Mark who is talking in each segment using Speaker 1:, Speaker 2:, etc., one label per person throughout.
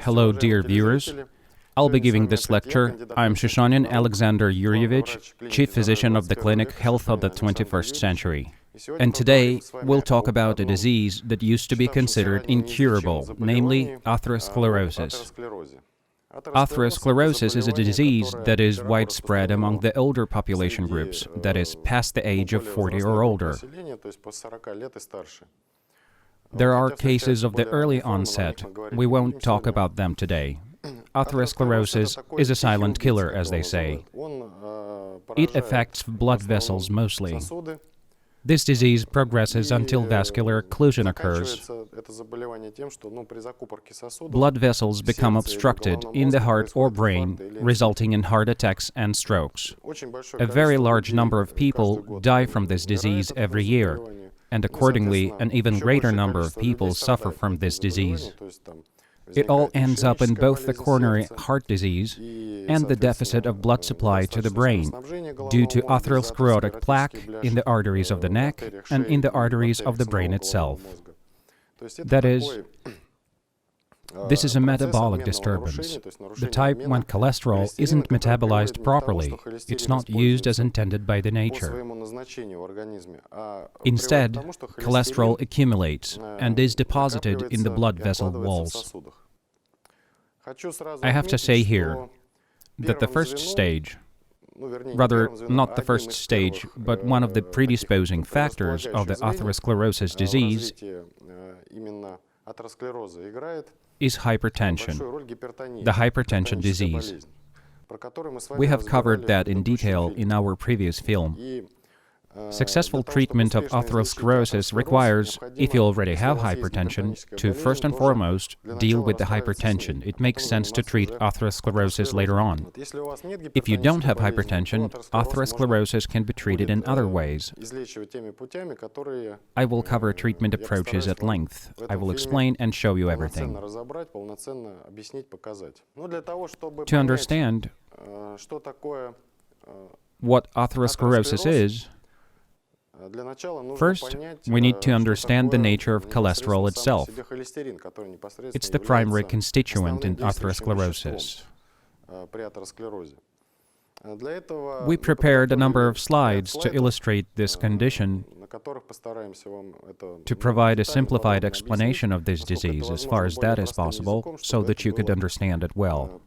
Speaker 1: Hello, dear viewers. I'll be giving this lecture. I'm Shishonin Alexander Yuryevich, Chief Physician of the Clinic Health of the 21st Century. And today, we'll talk about a disease that used to be considered incurable, namely atherosclerosis. Atherosclerosis is a disease that is widespread among the older population groups, that is, past the age of 40 or older. There are cases of the early onset. We won't talk about them today. Atherosclerosis is a silent killer, as they say. It affects blood vessels mostly. This disease progresses until vascular occlusion occurs. Blood vessels become obstructed in the heart or brain, resulting in heart attacks and strokes. A very large number of people die from this disease every year, and accordingly, an even greater number of people suffer from this disease. It all ends up in both the coronary heart disease and the deficit of blood supply to the brain due to atherosclerotic plaque in the arteries of the neck and in the arteries of the brain itself. That is, this is a metabolic disturbance, the type when cholesterol isn't metabolized properly. It's not used as intended by the nature. Instead, cholesterol accumulates and is deposited in the blood vessel walls. I have to say here that the first stage, rather not the first stage, but one of the predisposing factors of the atherosclerosis disease is hypertension, the hypertension disease. We have covered that in detail in our previous film. Successful treatment of atherosclerosis requires, if you already have hypertension, to first and foremost deal with the hypertension. It makes sense to treat atherosclerosis later on. If you don't have hypertension, atherosclerosis can be treated in other ways. I will cover treatment approaches at length. I will explain and show you everything. To understand what atherosclerosis is, first, we need to understand the nature of cholesterol itself. It's the primary constituent in atherosclerosis. We prepared a number of slides to illustrate this condition, to provide a simplified explanation of this disease as far as that is possible, so that you could understand it well.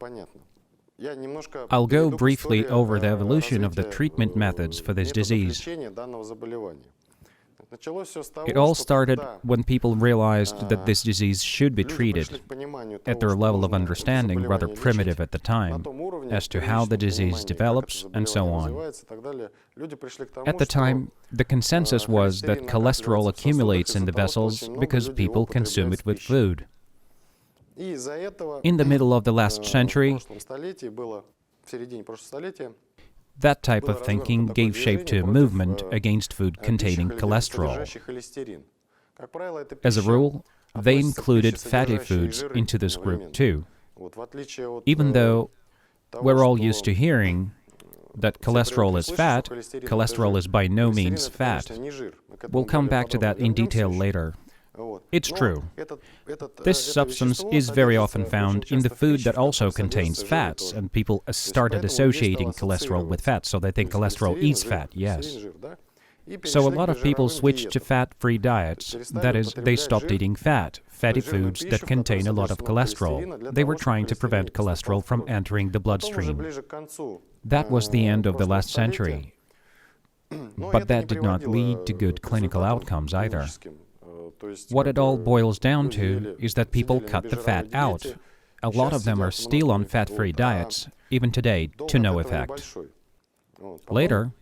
Speaker 1: I'll go briefly over the evolution of the treatment methods for this disease. It all started when people realized that this disease should be treated, at their level of understanding rather primitive at the time, as to how the disease develops and so on. At the time, the consensus was that cholesterol accumulates in the vessels because people consume it with food. In the middle of the last century, that type of thinking gave shape to a movement against food containing cholesterol. As a rule, they included fatty foods into this group too, even though we're all used to hearing that cholesterol is fat. Cholesterol is by no means fat. We'll come back to that in detail later. It's true. This substance is very often found in the food that also contains fats, and people started associating cholesterol with fat, so they think cholesterol is fat, yes. So a lot of people switched to fat-free diets, that is, they stopped eating fatty foods that contain a lot of cholesterol. They were trying to prevent cholesterol from entering the bloodstream. That was the end of the last century. But that did not lead to good clinical outcomes either. What it all boils down to is that people cut the fat out. A lot of them are still on fat-free diets, even today, to no effect. Later,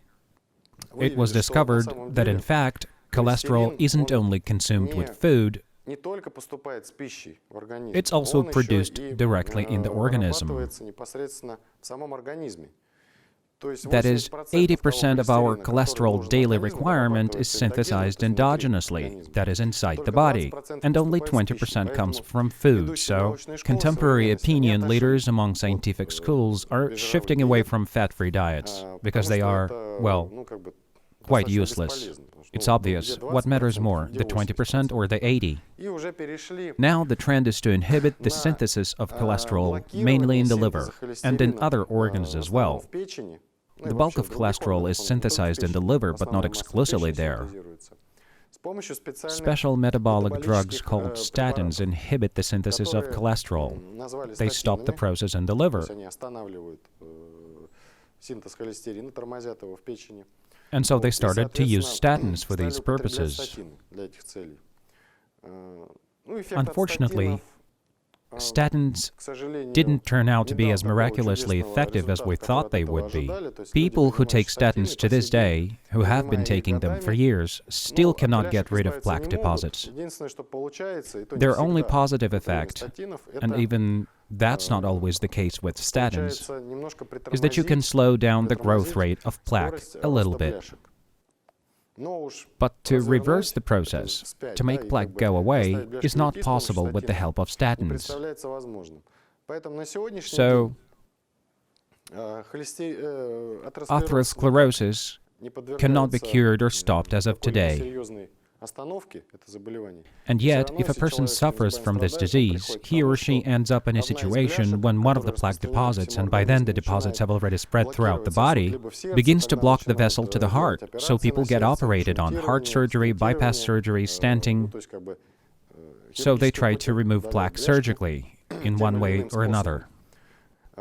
Speaker 1: it was discovered that in fact, cholesterol isn't only consumed with food, it's also produced directly in the organism. That is, 80% of our cholesterol daily requirement is synthesized endogenously, that is, inside the body, and only 20% comes from food. So, contemporary opinion leaders among scientific schools are shifting away from fat-free diets, because they are, well, quite useless. It's obvious. What matters more, the 20% or the 80%? Now the trend is to inhibit the synthesis of cholesterol, mainly in the liver, and in other organs as well. The bulk of cholesterol is synthesized in the liver, but not exclusively there. Special metabolic drugs called statins inhibit the synthesis of cholesterol. They stop the process in the liver. And so they started to use statins for these purposes. Unfortunately, statins didn't turn out to be as miraculously effective as we thought they would be. People who take statins to this day, who have been taking them for years, still cannot get rid of plaque deposits. Their only positive effect, and even that's not always the case with statins, is that you can slow down the growth rate of plaque a little bit. But to reverse the process, to make plaque go away, is not possible with the help of statins. So, atherosclerosis cannot be cured or stopped as of today. And yet, if a person suffers from this disease, he or she ends up in a situation when one of the plaque deposits, and by then the deposits have already spread throughout the body, begins to block the vessel to the heart, so people get operated on heart surgery, bypass surgery, stenting. So they try to remove plaque surgically, in one way or another.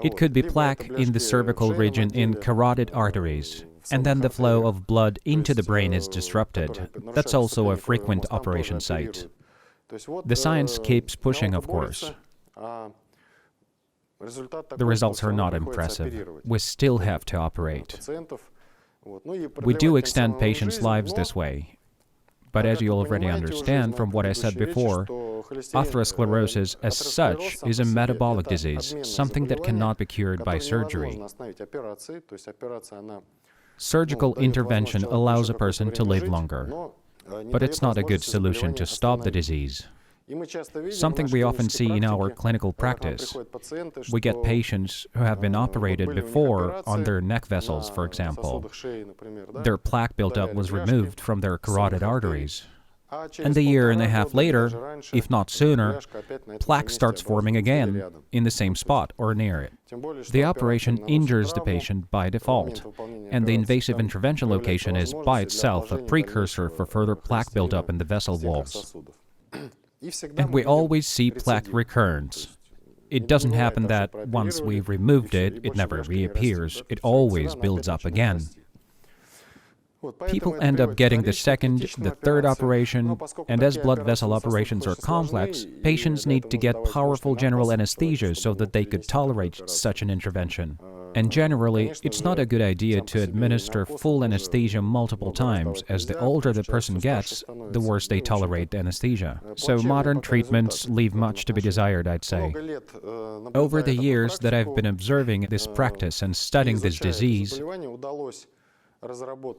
Speaker 1: It could be plaque in the cervical region in carotid arteries, and then the flow of blood into the brain is disrupted. That's also a frequent operation site. The science keeps pushing, of course. The results are not impressive. We still have to operate. We do extend patients' lives this way. But as you already understand from what I said before, atherosclerosis as such is a metabolic disease, something that cannot be cured by surgery. Surgical intervention allows a person to live longer, but it's not a good solution to stop the disease. Something we often see in our clinical practice. We get patients who have been operated before on their neck vessels, for example. Their plaque buildup was removed from their carotid arteries. And a year and a half later, if not sooner, plaque starts forming again in the same spot or near it. The operation injures the patient by default, and the invasive intervention location is by itself a precursor for further plaque buildup in the vessel walls. And we always see plaque recurrence. It doesn't happen that once we've removed it, it never reappears. It always builds up again. People end up getting the second, the third operation, and as blood vessel operations are complex, patients need to get powerful general anesthesia so that they could tolerate such an intervention. And generally, it's not a good idea to administer full anesthesia multiple times, as the older the person gets, the worse they tolerate anesthesia. So modern treatments leave much to be desired, I'd say. Over the years that I've been observing this practice and studying this disease,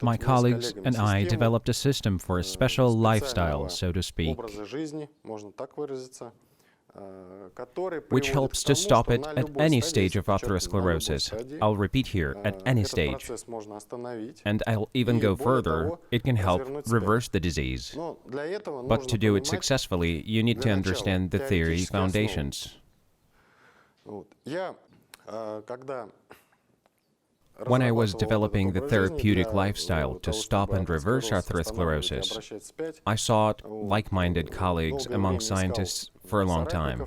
Speaker 1: my colleagues and I developed a system for a special lifestyle, so to speak, which helps to stop it at any stage of atherosclerosis. I'll repeat here, at any stage. And I'll even go further, it can help reverse the disease. But to do it successfully, you need to understand the theory foundations. When I was developing the therapeutic lifestyle to stop and reverse atherosclerosis, I sought like-minded colleagues among scientists for a long time.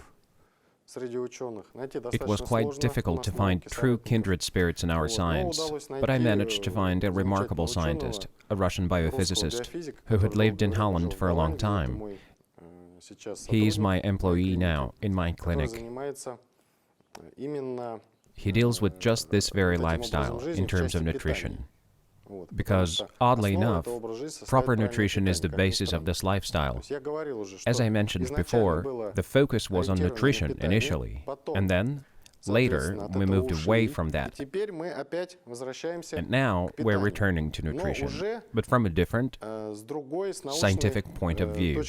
Speaker 1: It was quite difficult to find true kindred spirits in our science, but I managed to find a remarkable scientist, a Russian biophysicist, who had lived in Holland for a long time. He is my employee now in my clinic. He deals with just this very lifestyle in terms of nutrition. Because, oddly enough, proper nutrition is the basis of this lifestyle. As I mentioned before, the focus was on nutrition initially, and then Later, we moved away from that. And now we're returning to nutrition, but from a different scientific point of view.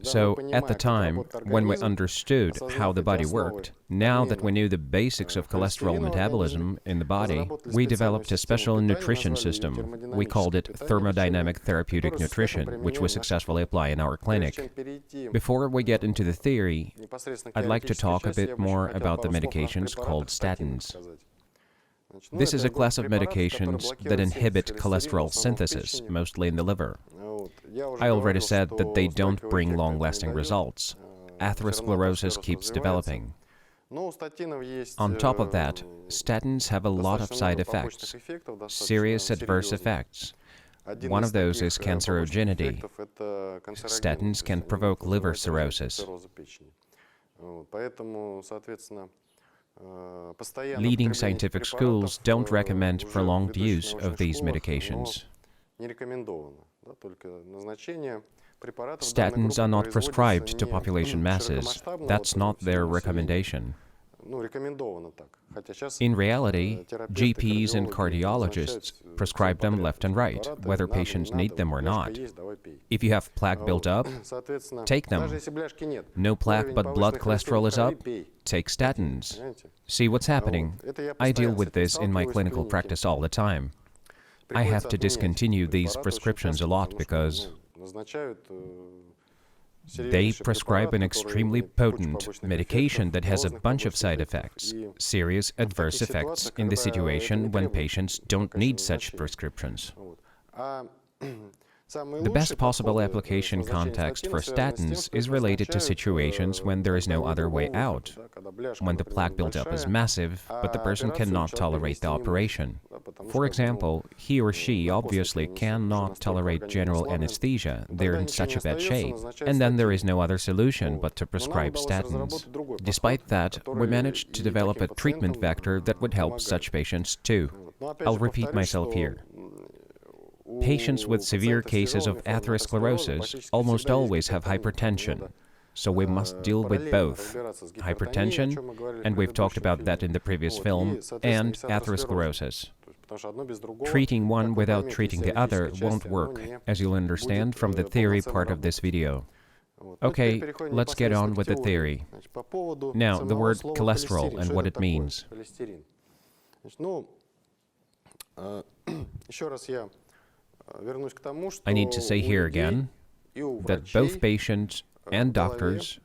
Speaker 1: So at the time, when we understood how the body worked, now that we knew the basics of cholesterol metabolism in the body, we developed a special nutrition system. We called it thermodynamic therapeutic nutrition, which we successfully apply in our clinic. Before we get into the theory, I'd like to talk a bit more about the medications called statins. This is a class of medications that inhibit cholesterol synthesis, mostly in the liver. I already said that they don't bring long-lasting results. Atherosclerosis keeps developing. On top of that, statins have a lot of side effects, serious adverse effects. One of those is cancerogenity. Statins can provoke liver cirrhosis. Leading scientific schools don't recommend prolonged use of these medications. Statins are not prescribed to population masses. That's not their recommendation. In reality, GPs and cardiologists prescribe them left and right, whether patients need them or not. If you have plaque built up, take them. No plaque but blood cholesterol is up, take statins. See what's happening? I deal with this in my clinical practice all the time. I have to discontinue these prescriptions a lot because they prescribe an extremely potent medication that has a bunch of side effects, serious adverse effects in the situation when patients don't need such prescriptions. The best possible application context for statins is related to situations when there is no other way out, when the plaque buildup is massive, but the person cannot tolerate the operation. For example, he or she obviously cannot tolerate general anesthesia, they're in such a bad shape, and then there is no other solution but to prescribe statins. Despite that, we managed to develop a treatment vector that would help such patients too. I'll repeat myself here. Patients with severe cases of atherosclerosis almost always have hypertension, so we must deal with both hypertension, and we've talked about that in the previous film, and atherosclerosis. Treating one without treating the other won't work, as you'll understand from the theory part of this video. Okay, let's get on with the theory. Now, the word cholesterol and what it means. I need to say here again that both patients and doctors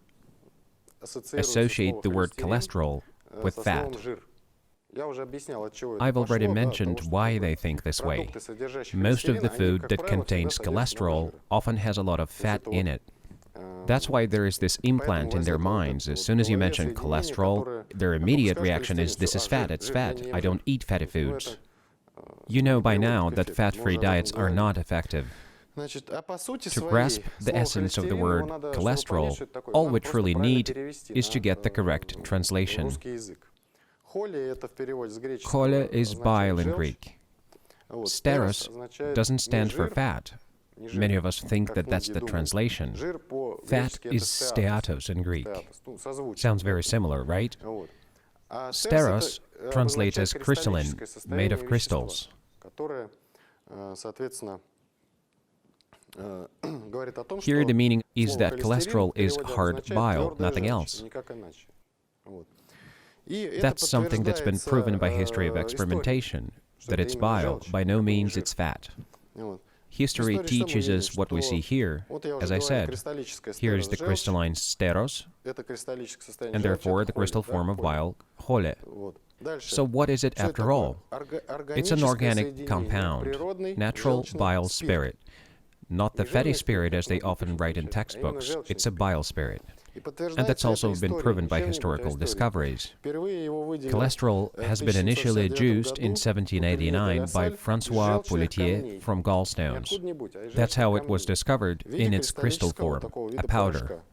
Speaker 1: associate the word cholesterol with fat. I've already mentioned why they think this way. Most of the food that contains cholesterol often has a lot of fat in it. That's why there is this implant in their minds. As soon as you mention cholesterol, their immediate reaction is, this is fat, it's fat, I don't eat fatty foods. You know by now that fat-free diets are not effective. To grasp the essence of the word cholesterol, all we truly need is to get the correct translation. Chole is bile in Greek. Steros doesn't stand for fat. Many of us think that that's the translation. Fat is steatos in Greek. Sounds very similar, right? Steros translates as crystalline, made of crystals. Here the meaning is that cholesterol is hard bile, nothing else. That's something that's been proven by history of experimentation, that it's bile, by no means it's fat. History teaches us what we see here. As I said, here is the crystalline steros, and therefore the crystal form of bile, chole. So what is it after all? It's an organic compound, natural bile spirit. Not the fatty spirit as they often write in textbooks, it's a bile spirit. And that's also been proven by historical discoveries. Cholesterol has been initially adduced in 1789 by François Pouletier from gallstones. That's how it was discovered in its crystal form, a powder.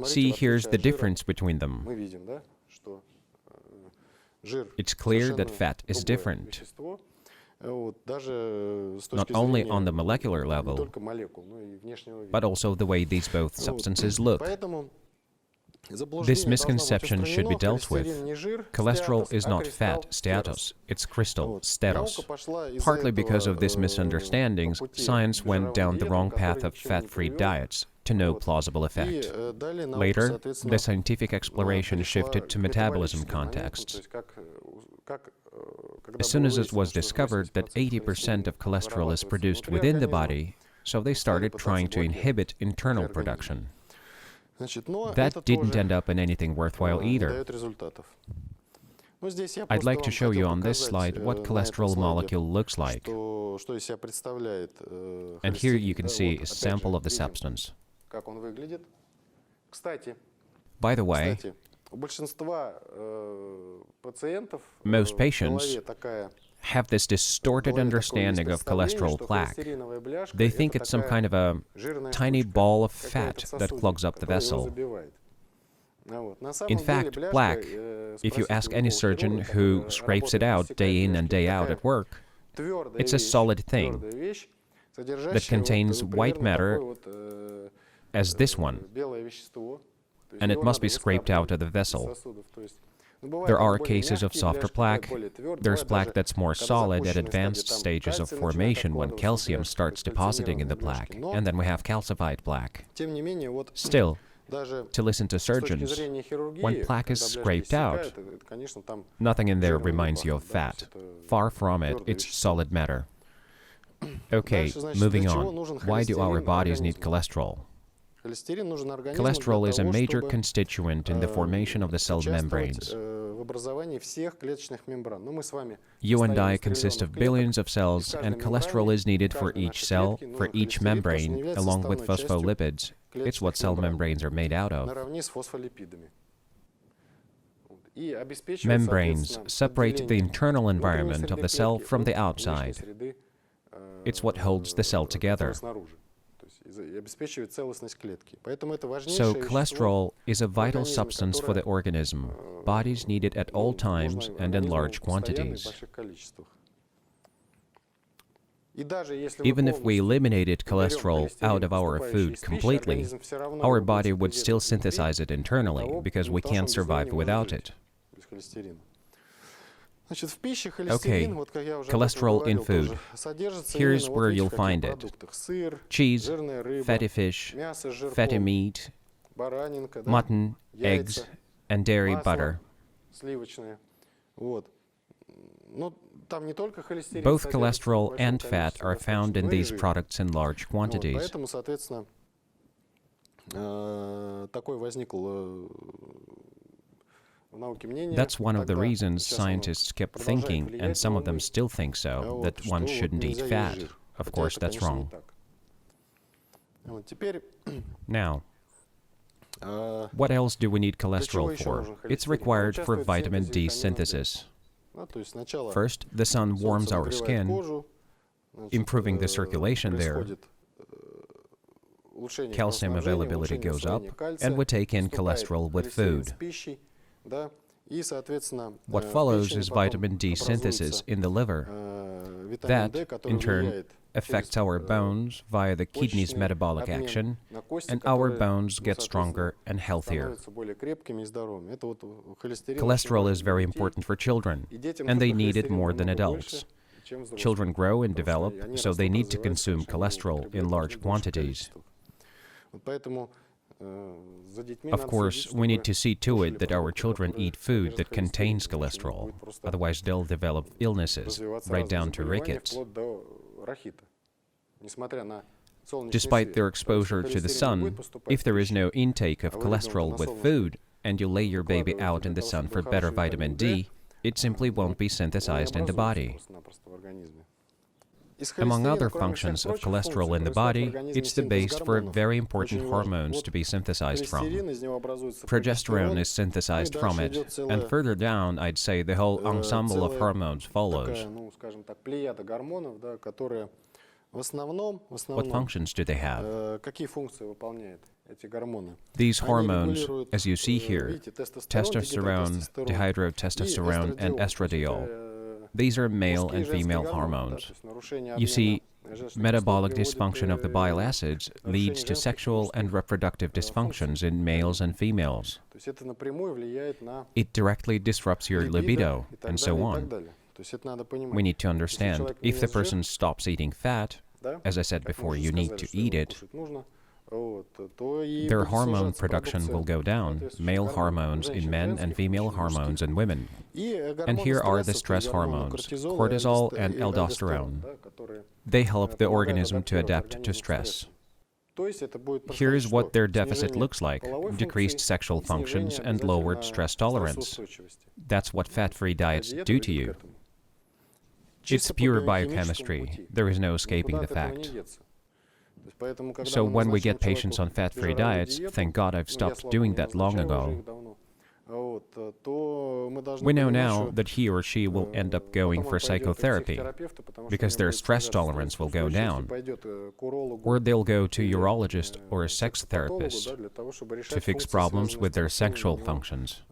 Speaker 1: See, here's the difference between them. It's clear that fat is different, not only on the molecular level, but also the way these both substances look. This misconception should be dealt with. Cholesterol is not fat, status, it's crystal, steros. Partly because of these misunderstandings, science went down the wrong path of fat-free diets, to no plausible effect. Later, the scientific exploration shifted to metabolism contexts. As soon as it was discovered that 80% of cholesterol is produced within the body, so they started trying to inhibit internal production. That didn't end up in anything worthwhile either. I'd like to show you on this slide what cholesterol molecule looks like. And here you can see a sample of the substance. By the way, most patients have this distorted understanding of cholesterol plaque. They think it's some kind of a tiny ball of fat that clogs up the vessel. In fact, plaque, if you ask any surgeon who scrapes it out day in and day out at work, it's a solid thing that contains white matter as this one, and it must be scraped out of the vessel. There are cases of softer plaque. There's plaque that's more solid at advanced stages of formation when calcium starts depositing in the plaque, and then we have calcified plaque. Still, to listen to surgeons, when plaque is scraped out, nothing in there reminds you of fat. Far from it, it's solid matter. Okay, moving on. Why do our bodies need cholesterol? Cholesterol is a major constituent in the formation of the cell membranes. You and I consist of billions of cells, and cholesterol is needed for each cell, for each membrane, along with phospholipids. It's what cell membranes are made out of. Membranes separate the internal environment of the cell from the outside. It's what holds the cell together. So cholesterol is a vital substance for the organism. Bodies need it at all times and in large quantities. Even if we eliminated cholesterol out of our food completely, our body would still synthesize it internally because we can't survive without it. Okay, cholesterol in food. Here's where you'll find it. Cheese, fatty fish, fatty meat, mutton, eggs, and dairy butter. Both cholesterol and fat are found in these products in large quantities. That's one of the reasons scientists kept thinking, and some of them still think so, that one shouldn't eat fat. Of course, that's wrong. Now, what else do we need cholesterol for? It's required for vitamin D synthesis. First, the sun warms our skin, improving the circulation there. Calcium availability goes up, and we take in cholesterol with food. What follows is vitamin D synthesis in the liver. That, in turn, affects our bones via the kidney's metabolic action, and our bones get stronger and healthier. Cholesterol is very important for children, and they need it more than adults. Children grow and develop, so they need to consume cholesterol in large quantities. Of course, we need to see to it that our children eat food that contains cholesterol, otherwise they'll develop illnesses, right down to rickets. Despite their exposure to the sun, if there is no intake of cholesterol with food, and you lay your baby out in the sun for better vitamin D, it simply won't be synthesized in the body. Among other functions of cholesterol in the body, it's the base for very important hormones to be synthesized from. Progesterone is synthesized from it, and further down, I'd say the whole ensemble of hormones follows. What functions do they have? These hormones, as you see here, testosterone, dihydrotestosterone, and estradiol, these are male and female hormones. You see, Metabolic dysfunction of the bile acids leads to sexual and reproductive dysfunctions in males and females. It directly disrupts your libido, and so on. We need to understand, if the person stops eating fat, as I said before, you need to eat it, their hormone production will go down, male hormones in men and female hormones in women. And here are the stress hormones, cortisol and aldosterone. They help the organism to adapt to stress. Here is what their deficit looks like: decreased sexual functions and lowered stress tolerance. That's what fat-free diets do to you. It's pure biochemistry. There is no escaping the fact. So when we get patients on fat-free diets, thank God I've stopped doing that long ago. We know now that he or she will end up going for psychotherapy because their stress tolerance will go down, or they'll go to a urologist or a sex therapist to fix problems with their sexual functions.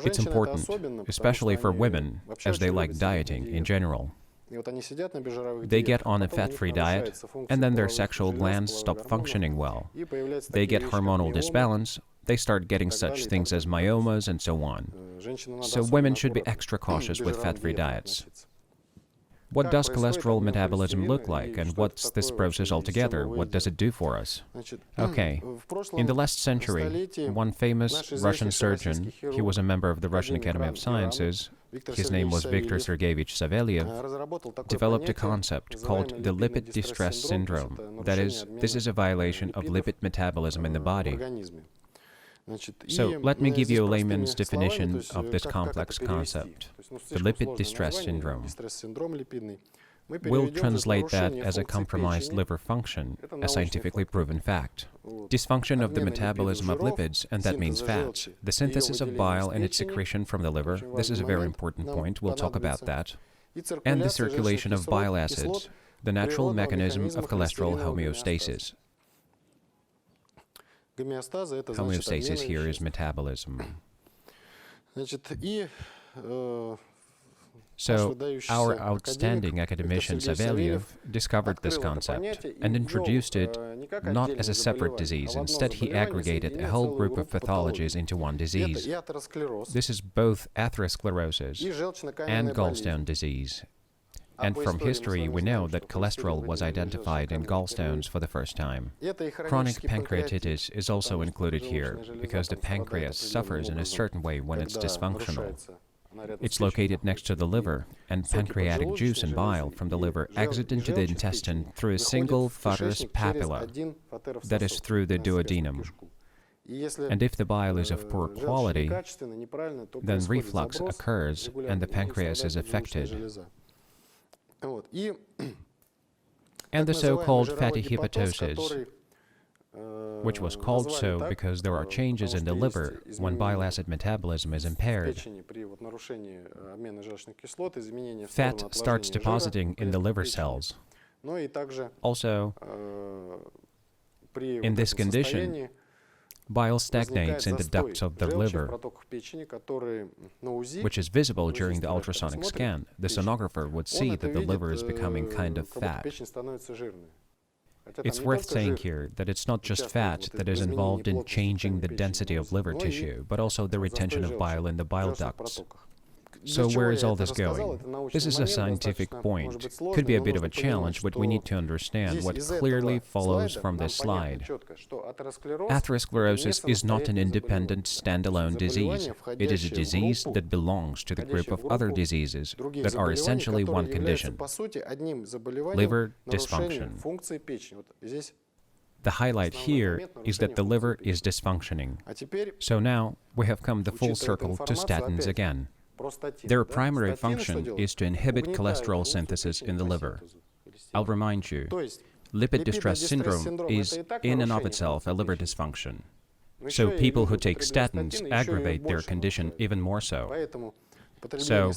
Speaker 1: It's important, especially for women, as they like dieting in general. They get on a fat-free diet, and then their sexual glands stop functioning well. They get hormonal disbalance, they start getting such things as myomas and so on. So women should be extra cautious with fat-free diets. What does cholesterol metabolism look like, and what's this process altogether? What does it do for us? Okay, in the last century, one famous Russian surgeon, he was a member of the Russian Academy of Sciences, his name was Viktor Sergeyevich Savelyev, developed a concept called the lipid distress syndrome. That is, this is a violation of lipid metabolism in the body. So let me give you a layman's definition of this complex concept, the lipid distress syndrome. We'll translate that as a compromised liver function, a scientifically proven fact. Dysfunction of the metabolism of lipids, and that means fats. The synthesis of bile and its secretion from the liver, this is a very important point, we'll talk about that. And the circulation of bile acids, the natural mechanism of cholesterol homeostasis. Homeostasis here is metabolism. So, our outstanding academician Savelyev discovered this concept and introduced it not as a separate disease. Instead, he aggregated a whole group of pathologies into one disease. This is both atherosclerosis and gallstone disease. And from history, we know that cholesterol was identified in gallstones for the first time. Chronic pancreatitis is also included here, because the pancreas suffers in a certain way when it's dysfunctional. It's located next to the liver, and pancreatic juice and bile from the liver exit into the intestine through a single fatter's papilla, that is, through the duodenum. And if the bile is of poor quality, then reflux occurs and the pancreas is affected. And the so-called fatty hepatosis, which was called so because there are changes in the liver when bile acid metabolism is impaired. Fat starts depositing in the liver cells. Also, in this condition, bile stagnates in the ducts of the liver, which is visible during the ultrasonic scan. The sonographer would see that the liver is becoming kind of fat. It's worth saying here that it's not just fat that is involved in changing the density of liver tissue, but also the retention of bile in the bile ducts. So where is all this going? This is a scientific point. Could be a bit of a challenge, but we need to understand what clearly follows from this slide. Atherosclerosis is not an independent, standalone disease. It is a disease that belongs to the group of other diseases that are essentially one condition: liver dysfunction. The highlight here is that the liver is dysfunctioning. So now we have come the full circle to statins again. Their primary function is to inhibit cholesterol synthesis in the liver. I'll remind you, lipid distress syndrome is in and of itself a liver dysfunction. So people who take statins aggravate their condition even more so. So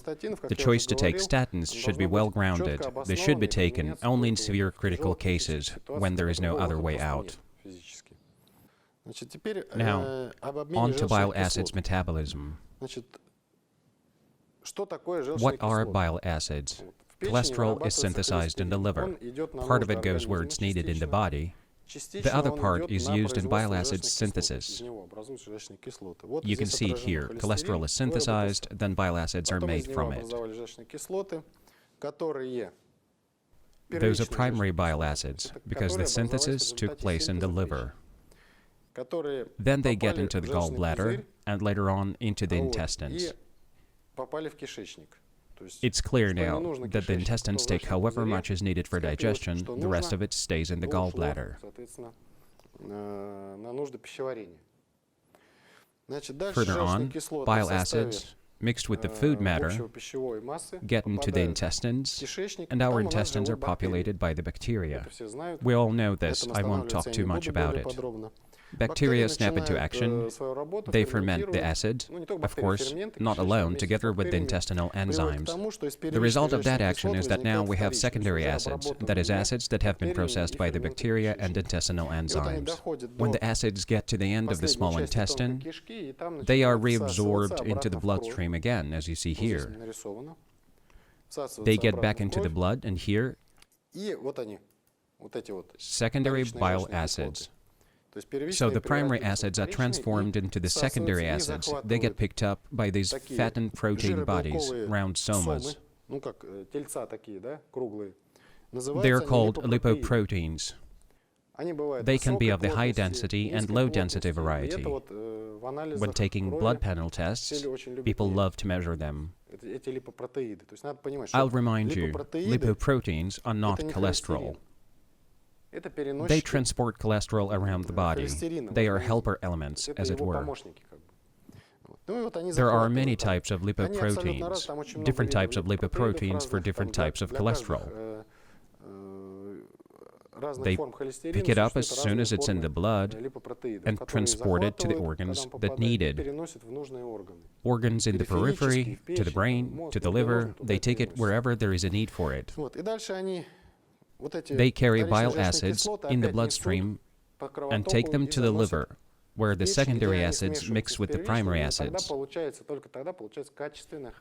Speaker 1: the choice to take statins should be well grounded. They should be taken only in severe critical cases when there is no other way out. Now, on to bile acids metabolism. What are bile acids? cholesterol is synthesized in the liver. Part of it goes where it's needed in the body. The other part is used in bile acid synthesis. You can see it here. Cholesterol is synthesized, then bile acids are made from it. Those are primary bile acids, because the synthesis took place in the liver. Then they get into the gallbladder, and later on into the intestines. It's clear now that the intestines take however much is needed for digestion, the rest of it stays in the gallbladder. Further on, bile acids, mixed with the food matter, get into the intestines, and our intestines are populated by the bacteria. We all know this, I won't talk too much about it. Bacteria snap into action. They ferment the acid, of course, not alone, together with the intestinal enzymes. The result of that action is that now we have secondary acids, that is, acids that have been processed by the bacteria and intestinal enzymes. When the acids get to the end of the small intestine, they are reabsorbed into the bloodstream again, as you see here. They get back into the blood, and here, secondary bile acids. So the primary acids are transformed into the secondary acids. They get picked up by these fat and protein bodies, round somas. They are called lipoproteins. They can be of the high density and low density variety. When taking blood panel tests, people love to measure them. I'll remind you, lipoproteins are not cholesterol. They transport cholesterol around the body. They are helper elements, as it were. There are many types of lipoproteins, different types of lipoproteins for different types of cholesterol. They pick it up as soon as it's in the blood and transport it to the organs that need it. Organs in the periphery, to the brain, to the liver, they take it wherever there is a need for it. They carry bile acids in the bloodstream and take them to the liver, where the secondary acids mix with the primary acids.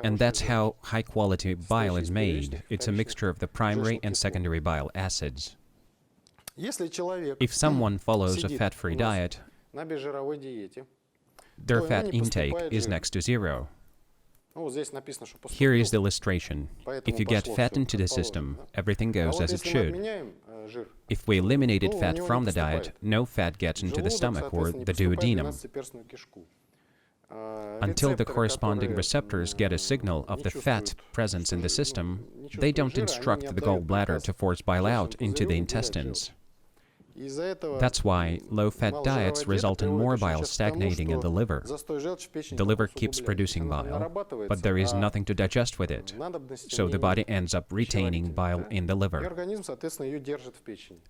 Speaker 1: And that's how high-quality bile is made. It's a mixture of the primary and secondary bile acids. If someone follows a fat-free diet, their fat intake is next to zero. Here is the illustration. If you get fat into the system, everything goes as it should. If we eliminated fat from the diet, no fat gets into the stomach or the duodenum. Until the corresponding receptors get a signal of the fat presence in the system, they don't instruct the gallbladder to force bile out into the intestines. That's why low-fat diets result in more bile stagnating in the liver. The liver keeps producing bile, but there is nothing to digest with it, so the body ends up retaining bile in the liver.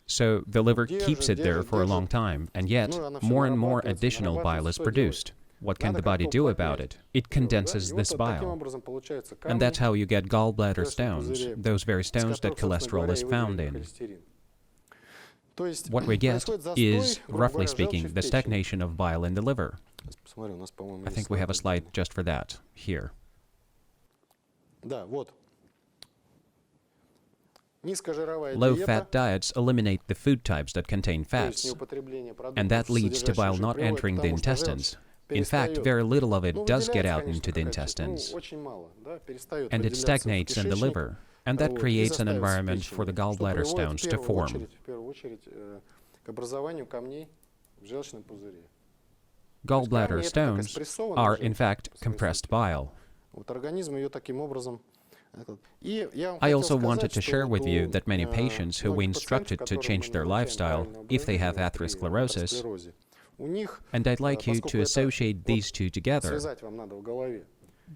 Speaker 1: So the liver keeps it there for a long time, and yet more and more additional bile is produced. What can the body do about it? It condenses this bile. And that's how you get gallbladder stones, those very stones that cholesterol is found in. What we get is, roughly speaking, the stagnation of bile in the liver. I think we have a slide just for that, here. Low-fat diets eliminate the food types that contain fats, and that leads to bile not entering the intestines. In fact, very little of it does get out into the intestines, and it stagnates in the liver. And that creates an environment for the gallbladder stones to form. Gallbladder stones are, in fact, compressed bile. I also wanted to share with you that many patients who we instructed to change their lifestyle if they have atherosclerosis, and I'd like you to associate these two together.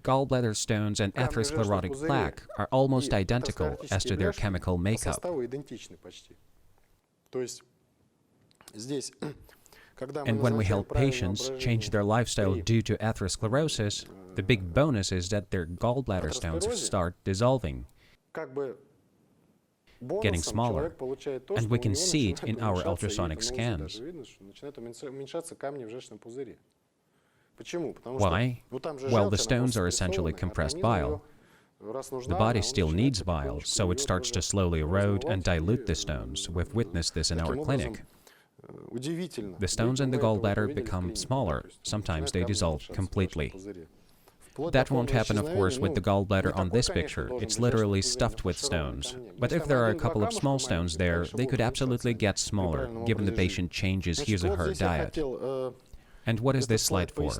Speaker 1: Gallbladder stones and atherosclerotic plaque are almost identical as to their chemical makeup. And when we help patients change their lifestyle due to atherosclerosis, the big bonus is that their gallbladder stones start dissolving, getting smaller, and we can see it in our ultrasonic scans. Why? Well, the stones are essentially compressed bile. The body still needs bile, so it starts to slowly erode and dilute the stones. We've witnessed this in our clinic. The stones in the gallbladder become smaller. Sometimes they dissolve completely. That won't happen, of course, with the gallbladder on this picture. It's literally stuffed with stones. But if there are a couple of small stones there, they could absolutely get smaller, given the patient changes his or her diet. And what is this slide for?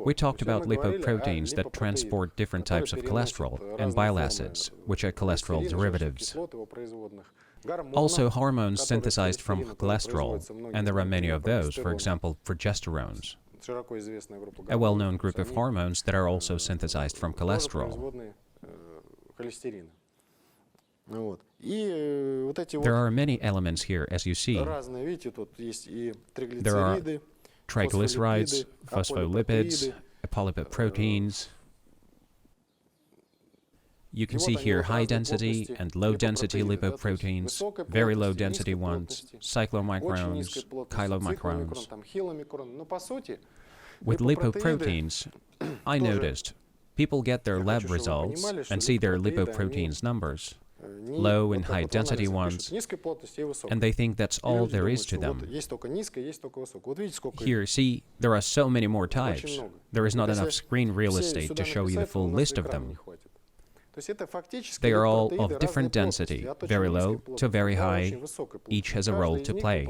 Speaker 1: We talked about lipoproteins that transport different types of cholesterol, and bile acids, which are cholesterol derivatives. Also, hormones synthesized from cholesterol, and there are many of those, for example, progesterones. A well-known group of hormones that are also synthesized from cholesterol. There are many elements here, as you see. There are triglycerides, phospholipids, apolipoproteins. You can see here high-density and low-density lipoproteins, very low-density ones, cyclomicrons, chylomicrons. With lipoproteins, I noticed people get their lab results and see their lipoproteins numbers, low and high-density ones, and they think that's all there is to them. Here, see, there are so many more types. There is not enough screen real estate to show you the full list of them. They are all of different density, very low to very high. Each has a role to play.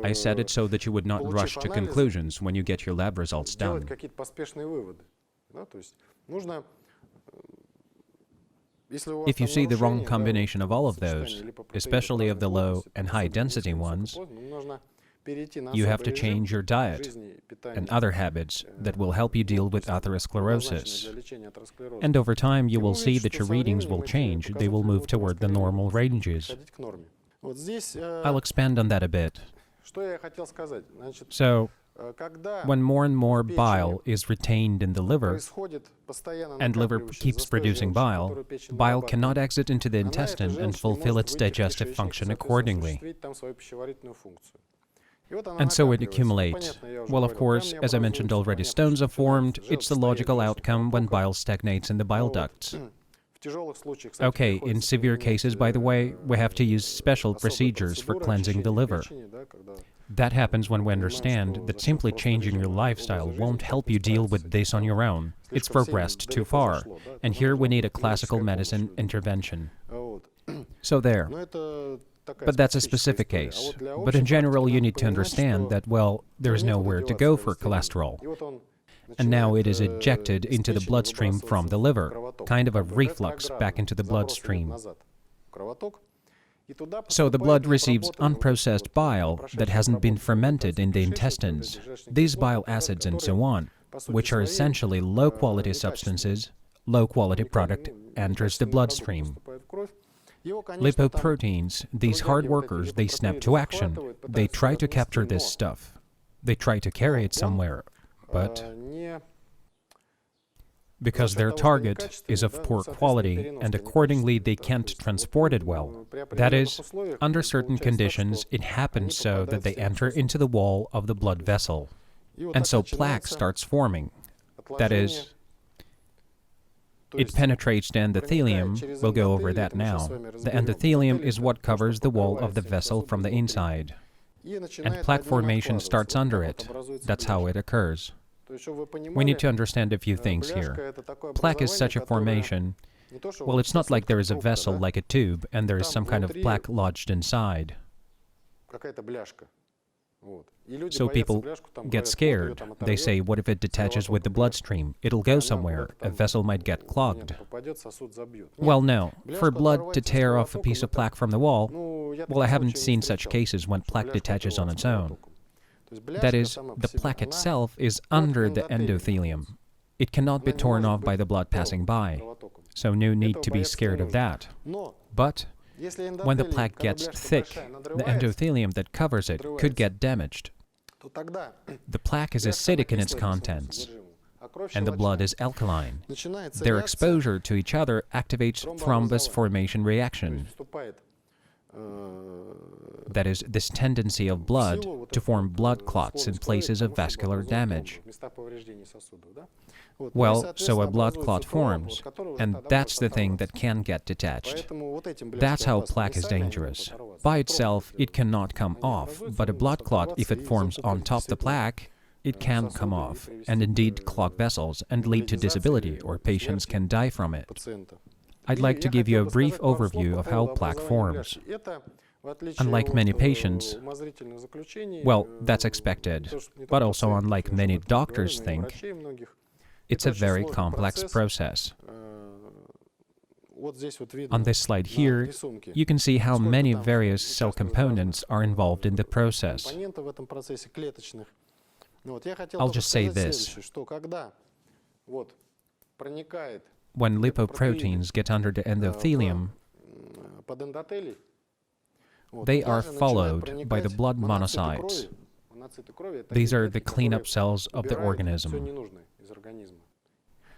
Speaker 1: I said it so that you would not rush to conclusions when you get your lab results done. If you see the wrong combination of all of those, especially of the low and high density ones, you have to change your diet and other habits that will help you deal with atherosclerosis. And over time, you will see that your readings will change. They will move toward the normal ranges. I'll expand on that a bit. So, when more and more bile is retained in the liver, and liver keeps producing bile, bile cannot exit into the intestine and fulfill its digestive function accordingly. And so it accumulates. Well, of course, as I mentioned already, stones are formed. It's the logical outcome when bile stagnates in the bile ducts. Okay, in severe cases, by the way, we have to use special procedures for cleansing the liver. That happens when we understand that simply changing your lifestyle won't help you deal with this on your own. It's progressed too far, and here we need a classical medicine intervention. So there. But that's a specific case. But in general, you need to understand that, well, there is nowhere to go for cholesterol. And now it is ejected into the bloodstream from the liver, kind of a reflux back into the bloodstream. So the blood receives unprocessed bile that hasn't been fermented in the intestines. These bile acids and so on, which are essentially low-quality substances, low-quality product, enters the bloodstream. Lipoproteins, these hard workers, they snap to action. They try to capture this stuff. They try to carry it somewhere, but because their target is of poor quality, and accordingly they can't transport it well. That is, under certain conditions, it happens so that they enter into the wall of the blood vessel. And so plaque starts forming. That is, it penetrates the endothelium. We'll go over that now. The endothelium is what covers the wall of the vessel from the inside. And plaque formation starts under it. That's how it occurs. We need to understand a few things here. Plaque is such a formation. Well, it's not like there is a vessel like a tube and there is some kind of plaque lodged inside. So people get scared. They say, what if it detaches with the bloodstream? It'll go somewhere. A vessel might get clogged. Well, no. For blood to tear off a piece of plaque from the wall, well, I haven't seen such cases when plaque detaches on its own. That is, the plaque itself is under the endothelium. It cannot be torn off by the blood passing by. So no need to be scared of that. But when the plaque gets thick, the endothelium that covers it could get damaged. The plaque is acidic in its contents, and the blood is alkaline. Their exposure to each other activates thrombus formation reaction. That is, this tendency of blood to form blood clots in places of vascular damage. Well, so a blood clot forms, and that's the thing that can get detached. That's how plaque is dangerous. By itself, it cannot come off, but a blood clot, if it forms on top the plaque, it can come off, and indeed clog vessels and lead to disability, or patients can die from it. I'd like to give you a brief overview of how plaque forms. Unlike many patients, well, that's expected, but also unlike many doctors think, it's a very complex process. On this slide here, you can see how many various cell components are involved in the process. I'll just say this. When lipoproteins get under the endothelium, they are followed by the blood monocytes. These are the cleanup cells of the organism.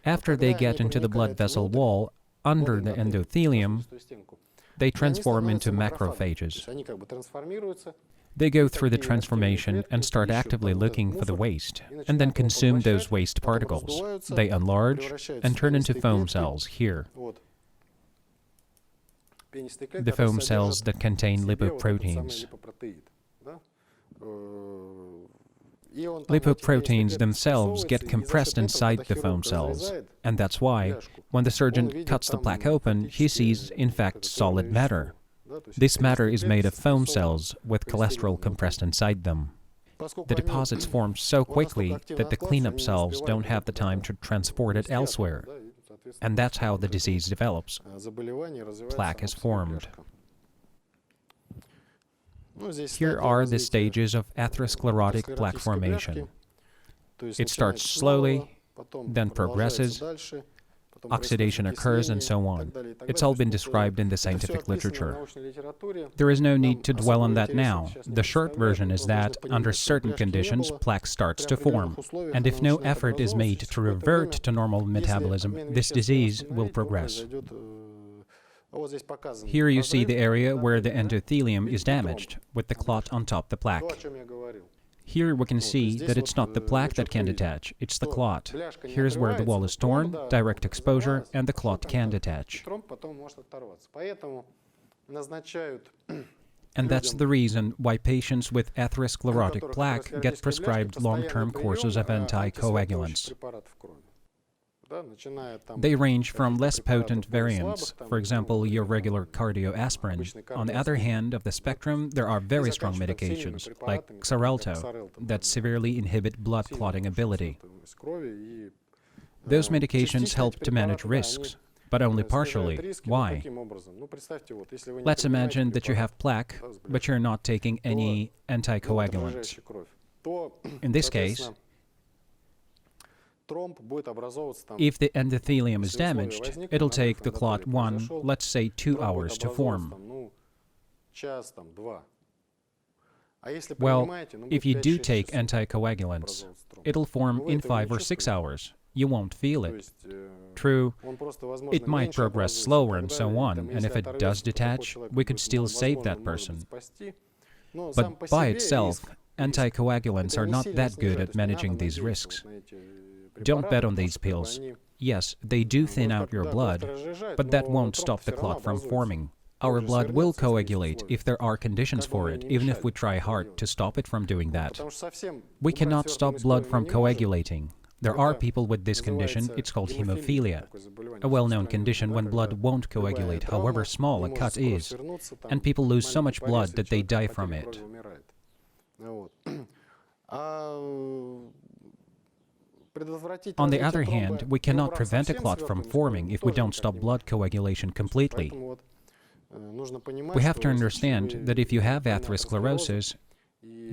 Speaker 1: After they get into the blood vessel wall under the endothelium, they transform into macrophages. They go through the transformation and start actively looking for the waste, and then consume those waste particles. They enlarge and turn into foam cells here. The foam cells that contain lipoproteins. Lipoproteins themselves get compressed inside the foam cells, and that's why, when the surgeon cuts the plaque open, he sees, in fact, solid matter. This matter is made of foam cells with cholesterol compressed inside them. The deposits form so quickly that the cleanup cells don't have the time to transport it elsewhere, and that's how the disease develops. Plaque is formed. Here are the stages of atherosclerotic plaque formation. It starts slowly, then progresses, oxidation occurs, and so on. It's all been described in the scientific literature. There is no need to dwell on that now. The short version is that, under certain conditions, plaque starts to form, and if no effort is made to revert to normal metabolism, this disease will progress. Here you see the area where the endothelium is damaged, with the clot on top the plaque. Here we can see that it's not the plaque that can detach, it's the clot. Here's where the wall is torn, direct exposure, and the clot can detach. And that's the reason why patients with atherosclerotic plaque get prescribed long-term courses of anticoagulants. They range from less potent variants, for example, your regular cardioaspirin. On the other hand of the spectrum, there are very strong medications, like Xarelto, that severely inhibit blood clotting ability. Those medications help to manage risks, but only partially. Why? Let's imagine that you have plaque, but you're not taking any anticoagulants. In this case, if the endothelium is damaged, it'll take the clot 1, let's say 2 hours to form. Well, if you do take anticoagulants, it'll form in 5 or 6 hours. You won't feel it. True, it might progress slower and so on, and if it does detach, we could still save that person. But by itself, anticoagulants are not that good at managing these risks. Don't bet on these pills. Yes, they do thin out your blood, but that won't stop the clot from forming. Our blood will coagulate if there are conditions for it, even if we try hard to stop it from doing that. We cannot stop blood from coagulating. There are people with this condition, it's called hemophilia, a well-known condition when blood won't coagulate, however small a cut is, and people lose so much blood that they die from it. On the other hand, we cannot prevent a clot from forming if we don't stop blood coagulation completely. We have to understand that if you have atherosclerosis,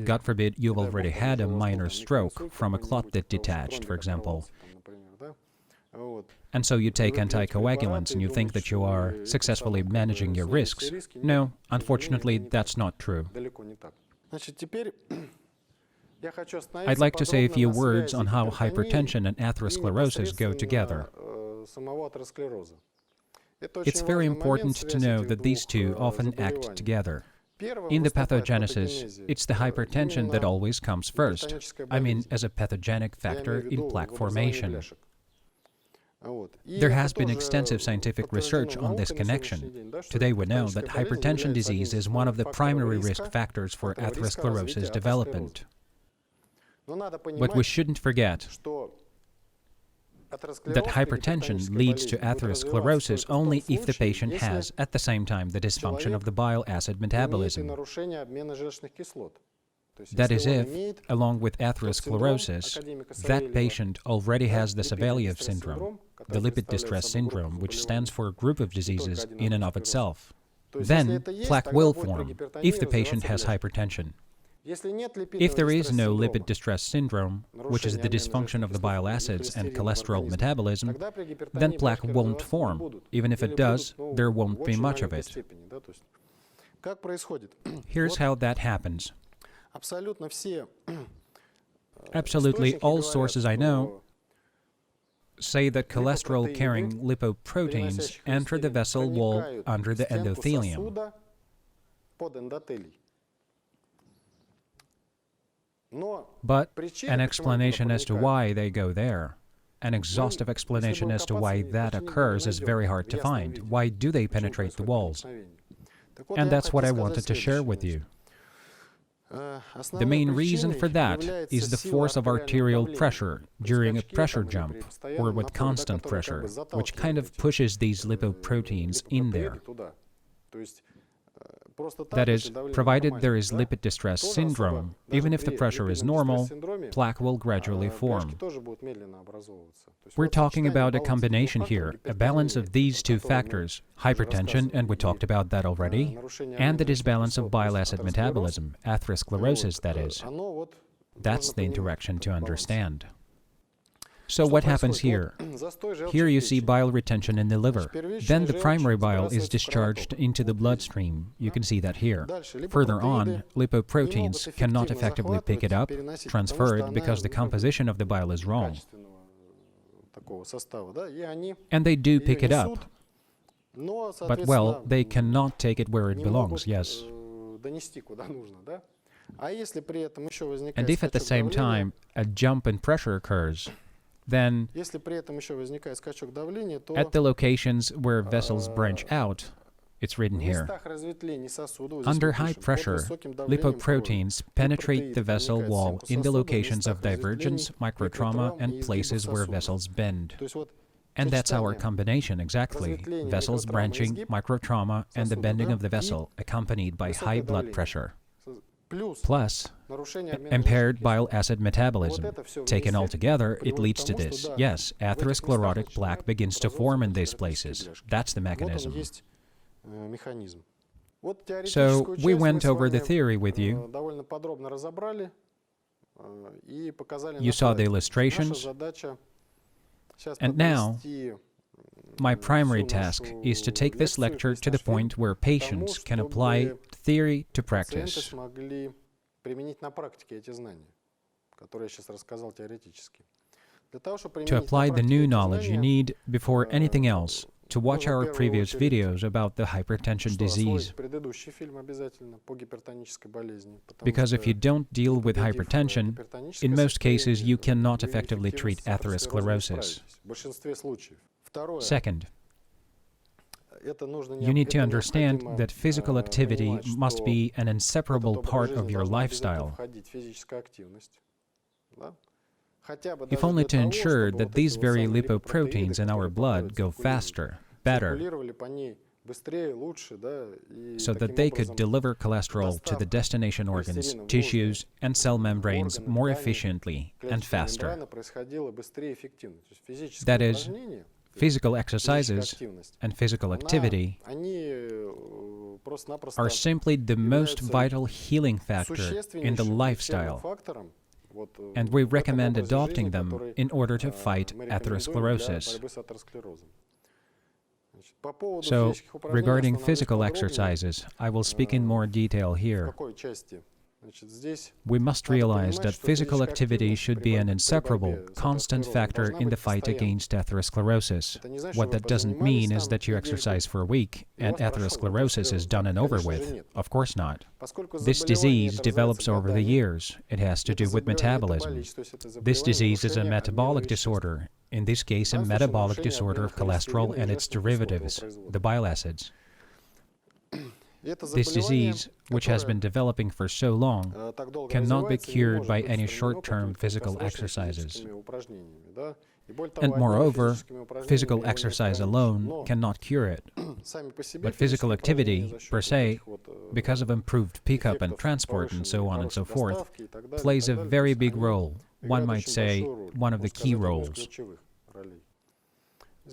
Speaker 1: God forbid you've already had a minor stroke from a clot that detached, for example, and so you take anticoagulants and you think that you are successfully managing your risks. No, unfortunately, that's not true. I'd like to say a few words on how hypertension and atherosclerosis go together. It's very important to know that these two often act together. In the pathogenesis, it's the hypertension that always comes first, I mean as a pathogenic factor in plaque formation. There has been extensive scientific research on this connection. Today we know that hypertension disease is one of the primary risk factors for atherosclerosis development. But we shouldn't forget that hypertension leads to atherosclerosis only if the patient has, at the same time, the dysfunction of the bile acid metabolism. That is if, along with atherosclerosis, that patient already has the Savelyev syndrome, the lipid distress syndrome, which stands for a group of diseases in and of itself. Then, plaque will form if the patient has hypertension. If there is no lipid distress syndrome, which is the dysfunction of the bile acids and cholesterol metabolism, then plaque won't form. Even if it does, there won't be much of it. Here's how that happens. Absolutely all sources I know say that cholesterol-carrying lipoproteins enter the vessel wall under the endothelium. But an explanation as to why they go there, an exhaustive explanation as to why that occurs is very hard to find. Why do they penetrate the walls? And that's what I wanted to share with you. The main reason for that is the force of arterial pressure during a pressure jump, or with constant pressure, which kind of pushes these lipoproteins in there. That is, provided there is lipid distress syndrome, even if the pressure is normal, plaque will gradually form. We're talking about a combination here, a balance of these two factors, hypertension, and we talked about that already, and the disbalance of bile acid metabolism, atherosclerosis, that is. That's the interaction to understand. So what happens here? Here you see bile retention in the liver. Then the primary bile is discharged into the bloodstream. You can see that here. Further on, lipoproteins cannot effectively pick it up, transfer it, because the composition of the bile is wrong. And they do pick it up. But, well, they cannot take it where it belongs, yes. And if at the same time a jump in pressure occurs, then at the locations where vessels branch out, it's written here, under high pressure, lipoproteins penetrate the vessel wall in the locations of divergence, microtrauma, and places where vessels bend. And that's our combination, exactly. Vessels branching, microtrauma, and the bending of the vessel, accompanied by high blood pressure. Plus, impaired bile acid metabolism. Taken all together, it leads to this. Yes, atherosclerotic plaque begins to form in these places. That's the mechanism. So, we went over the theory with you. You saw the illustrations. And now, my primary task is to take this lecture to the point where patients can apply theory to practice. To apply the new knowledge, you need, before anything else, to watch our previous videos about the hypertension disease. Because if you don't deal with hypertension, in most cases you cannot effectively treat atherosclerosis. Second, you need to understand that physical activity must be an inseparable part of your lifestyle, if only to ensure that these very lipoproteins in our blood go faster, better, so that they could deliver cholesterol to the destination organs, tissues, and cell membranes more efficiently and faster. That is, physical exercises and physical activity are simply the most vital healing factor in the lifestyle, and we recommend adopting them in order to fight atherosclerosis. So, regarding physical exercises, I will speak in more detail here. We must realize that physical activity should be an inseparable, constant factor in the fight against atherosclerosis. What that doesn't mean is that you exercise for a week and atherosclerosis is done and over with. Of course not. This disease develops over the years. It has to do with metabolism. This disease is a metabolic disorder, in this case a metabolic disorder of cholesterol and its derivatives, the bile acids. This disease, which has been developing for so long, cannot be cured by any short-term physical exercises. And moreover, physical exercise alone cannot cure it. But physical activity, per se, because of improved pickup and transport and so on and so forth, plays a very big role, one might say one of the key roles.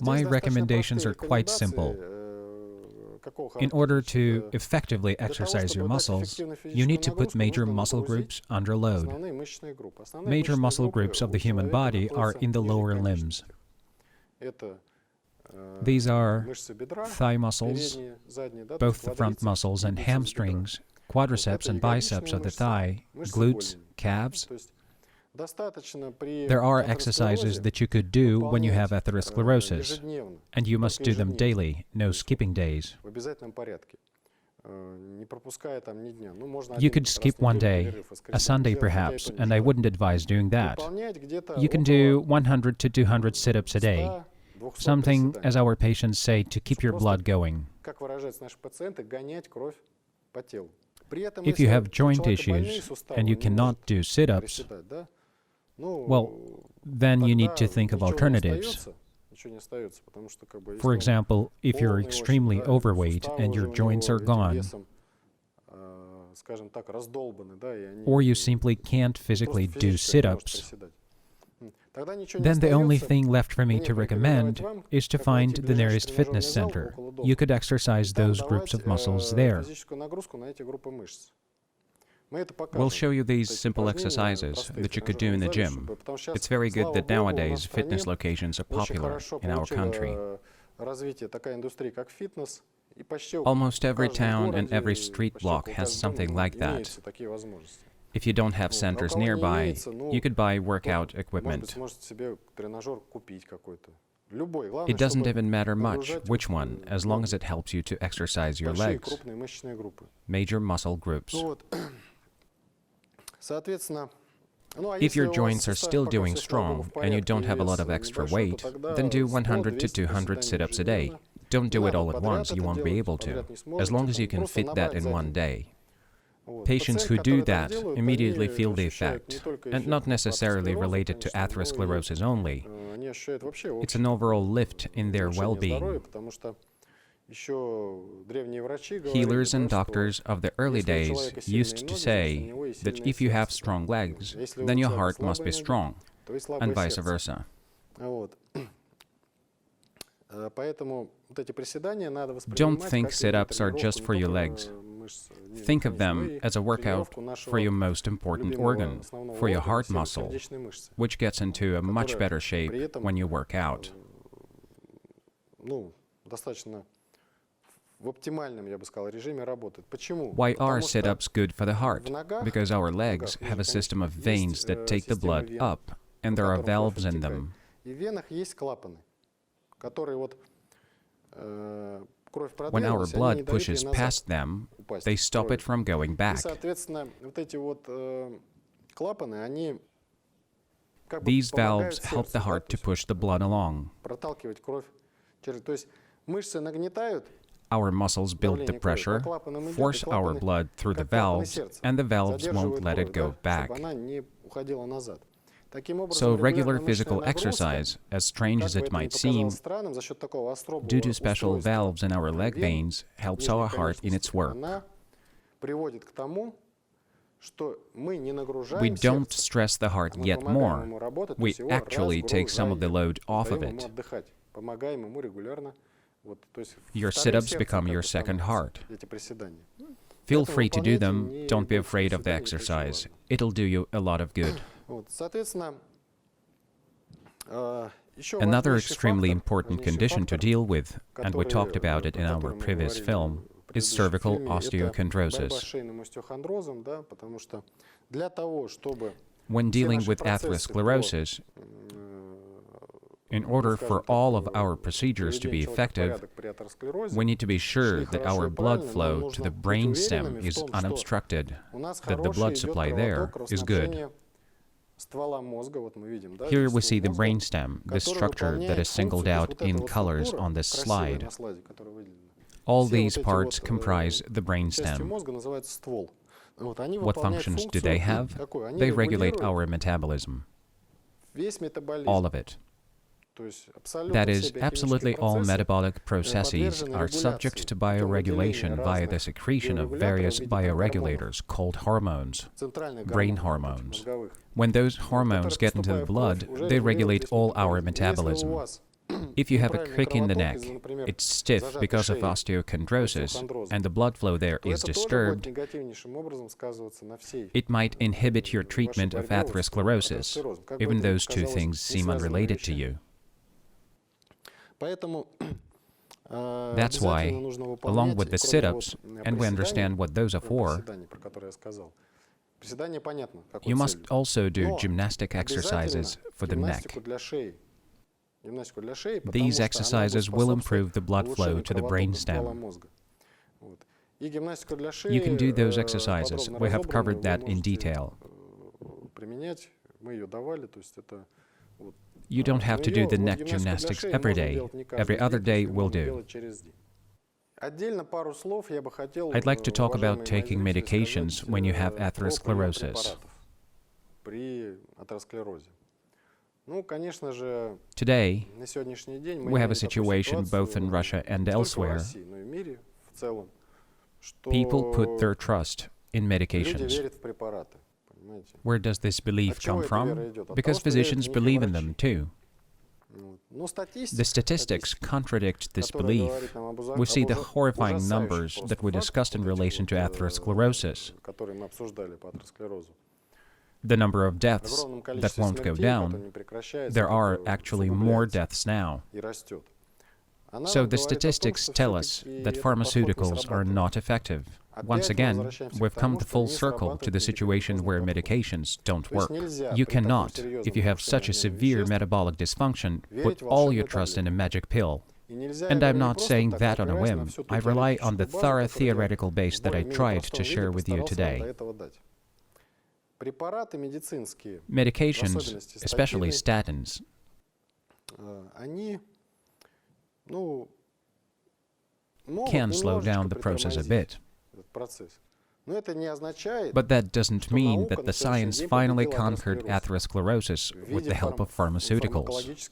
Speaker 1: My recommendations are quite simple. In order to effectively exercise your muscles, you need to put major muscle groups under load. Major muscle groups of the human body are in the lower limbs. These are thigh muscles, both the front muscles and hamstrings, quadriceps and biceps of the thigh, glutes, calves. There are exercises that you could do when you have atherosclerosis, and you must do them daily, no skipping days. You could skip one day, a Sunday perhaps, and I wouldn't advise doing that. You can do 100 to 200 sit-ups a day, something, as our patients say, to keep your blood going. If you have joint issues and you cannot do sit-ups, well, then you need to think of alternatives. For example, if you're extremely overweight and your joints are gone, or you simply can't physically do sit-ups, then the only thing left for me to recommend is to find the nearest fitness center. You could exercise those groups of muscles there.
Speaker 2: We'll show you these simple exercises that you could do in the gym. It's very good that nowadays fitness locations are popular in our country. Almost every town and every street block has something like that. If you don't have centers nearby, you could buy workout equipment. It doesn't even matter much which one, as long as it helps you to exercise your legs. Major muscle groups. If your joints are still doing strong and you don't have a lot of extra weight, then do 100 to 200 sit-ups a day. Don't do it all at once, you won't be able to, as long as you can fit that in one day. Patients who do that immediately feel the effect, and not necessarily related to atherosclerosis only. It's an overall lift in their well-being. Healers and doctors of the early days used to say that if you have strong legs, then your heart must be strong, and vice versa. Don't think sit-ups are just for your legs. Think of them as a workout for your most important organ, for your heart muscle, which gets into a much better shape when you work out. Why are sit-ups good for the heart? Because our legs have a system of veins that take the blood up, and there are valves in them. When our blood pushes past them, they stop it from going back. These valves help the heart to push the blood along. Our muscles build the pressure, force our blood through the valves, and the valves won't let it go back. So regular physical exercise, as strange as it might seem, due to special valves in our leg veins, helps our heart in its work. We don't stress the heart yet more. We actually take some of the load off of it. Your sit-ups become your second heart. Feel free to do them. Don't be afraid of the exercise. It'll do you a lot of good. Another extremely important condition to deal with, and we talked about it in our previous film, is cervical osteochondrosis. When dealing with atherosclerosis, in order for all of our procedures to be effective, we need to be sure that our blood flow to the brainstem is unobstructed, that the blood supply there is good. Here we see the brainstem, the structure that is singled out in colors on this slide. All these parts comprise the brainstem. What functions do they have? They regulate our metabolism. All of it. That is, absolutely all metabolic processes are subject to bioregulation via the secretion of various bioregulators called hormones, brain hormones. When those hormones get into the blood, they regulate all our metabolism. If you have a crick in the neck, it's stiff because of osteochondrosis, and the blood flow there is disturbed, it might inhibit your treatment of atherosclerosis, even those two things seem unrelated to you. That's why, along with the sit-ups, and we understand what those are for, you must also do gymnastic exercises for the neck. These exercises will improve the blood flow to the brainstem. You can do those exercises. We have covered that in detail. You don't have to do the neck gymnastics every day. Every other day will do. I'd like to talk about taking medications when you have atherosclerosis. Today, we have a situation both in Russia and elsewhere. People put their trust in medications. Where does this belief come from? Because physicians believe in them too. The statistics contradict this belief. We see the horrifying numbers that we discussed in relation to atherosclerosis. The number of deaths that won't go down. There are actually more deaths now. So the statistics tell us that pharmaceuticals are not effective. Once again, we've come to full circle to the situation where medications don't work. You cannot, if you have such a severe metabolic dysfunction, put all your trust in a magic pill. And I'm not saying that on a whim. I rely on the thorough theoretical base that I tried to share with you today. Medications, especially statins, can slow down the process a bit. But that doesn't mean that the science finally conquered atherosclerosis with the help of pharmaceuticals.